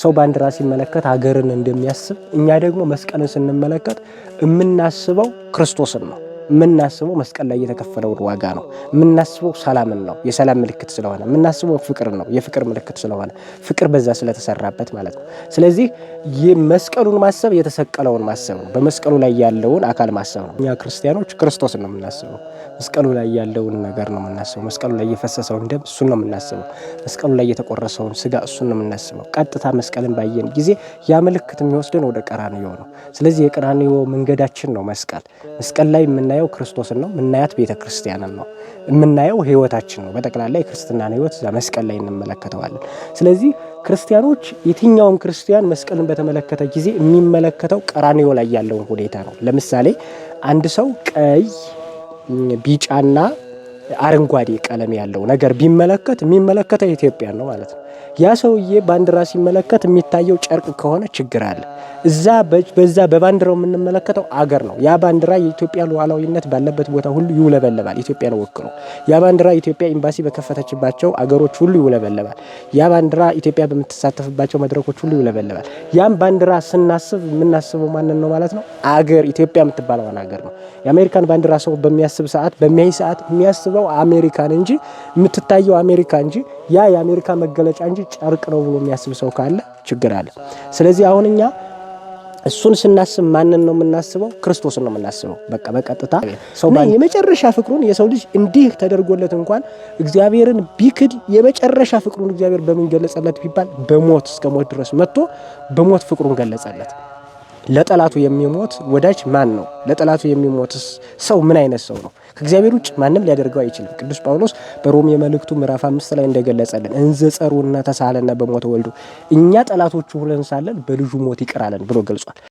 ሰው ባንዲራ ሲመለከት ሀገርን እንደሚያስብ እኛ ደግሞ መስቀልን ስንመለከት የምናስበው ክርስቶስን ነው። የምናስበው መስቀል ላይ የተከፈለውን ዋጋ ነው። የምናስበው ሰላምን ነው፣ የሰላም ምልክት ስለሆነ። የምናስበው ፍቅር ነው፣ የፍቅር ምልክት ስለሆነ፣ ፍቅር በዛ ስለተሰራበት ማለት ነው። ስለዚህ መስቀሉን ማሰብ የተሰቀለውን ማሰብ ነው። በመስቀሉ ላይ ያለውን አካል ማሰብ ነው። እኛ ክርስቲያኖች ክርስቶስን ነው የምናስበው። መስቀሉ ላይ ያለውን ነገር ነው የምናስበው። መስቀሉ ላይ የፈሰሰውን ደም እሱን ነው የምናስበው። መስቀሉ ላይ የተቆረሰውን ስጋ እሱን ነው የምናስበው። ቀጥታ መስቀልን ባየን ጊዜ ያ ምልክት የሚወስደን ወደ ቀራንዮ ነው። ስለዚህ የቀራንዮ መንገዳችን ነው መስቀል። መስቀል ላይ የምናየው ክርስቶስን ነው። የምናያት ቤተክርስቲያንን ነው። የምናየው ህይወታችን ነው። በጠቅላላ የክርስትናን ህይወት እዛ መስቀል ላይ እንመለከተዋለን። ስለዚህ ክርስቲያኖች የትኛውም ክርስቲያን መስቀልን በተመለከተ ጊዜ የሚመለከተው ቀራንዮ ላይ ያለውን ሁኔታ ነው። ለምሳሌ አንድ ሰው ቀይ ቢጫና አረንጓዴ ቀለም ያለው ነገር ቢመለከት የሚመለከተው ኢትዮጵያን ነው ማለት ነው። ያ ሰውዬ ባንዲራ ሲመለከት የሚታየው ጨርቅ ከሆነ ችግር አለ። በዛ በባንዲራው የምንመለከተው አገር ነው። ያ ባንዲራ የኢትዮጵያ ሉዓላዊነት ባለበት ቦታ ሁሉ ይውለበለባል። ኢትዮጵያን ወክሎ ያ ባንዲራ ኢትዮጵያ ኤምባሲ በከፈተችባቸው አገሮች ሁሉ ይውለበለባል። ያ ባንዲራ ኢትዮጵያ በምትሳተፍባቸው መድረኮች ሁሉ ይውለበለባል። ያም ባንዲራ ስናስብ የምናስበው ማንን ነው ማለት ነው? አገር ኢትዮጵያ የምትባለውን አገር ነው። የአሜሪካን ባንዲራ ሰው በሚያስብ ሰዓት በሚያይ ሰዓት የሚያስበው አሜሪካን እንጂ የምትታየው አሜሪካ እንጂ ያ የአሜሪካ መገለጫ እንጂ ጨርቅ ነው ብሎ የሚያስብ ሰው ካለ ችግር አለ። ስለዚህ አሁን እኛ እሱን ስናስብ ማንን ነው የምናስበው? ክርስቶስን ነው የምናስበው። በቃ በቀጥታ ሰው የመጨረሻ ፍቅሩን የሰው ልጅ እንዲህ ተደርጎለት እንኳን እግዚአብሔርን ቢክድ የመጨረሻ ፍቅሩን እግዚአብሔር በምን ገለጸለት ቢባል በሞት እስከ ሞት ድረስ መጥቶ በሞት ፍቅሩን ገለጸለት። ለጠላቱ የሚሞት ወዳጅ ማን ነው? ለጠላቱ የሚሞት ሰው ምን አይነት ሰው ነው? ከእግዚአብሔር ውጭ ማንም ሊያደርገው አይችልም። ቅዱስ ጳውሎስ በሮሜ መልእክቱ ምዕራፍ 5 ላይ እንደገለጸልን እንዘ ጸሩና ተሳለና በሞተ ወልዱ እኛ ጠላቶቹ ሆነን ሳለን በልጁ ሞት ይቅር አለን ብሎ ገልጿል።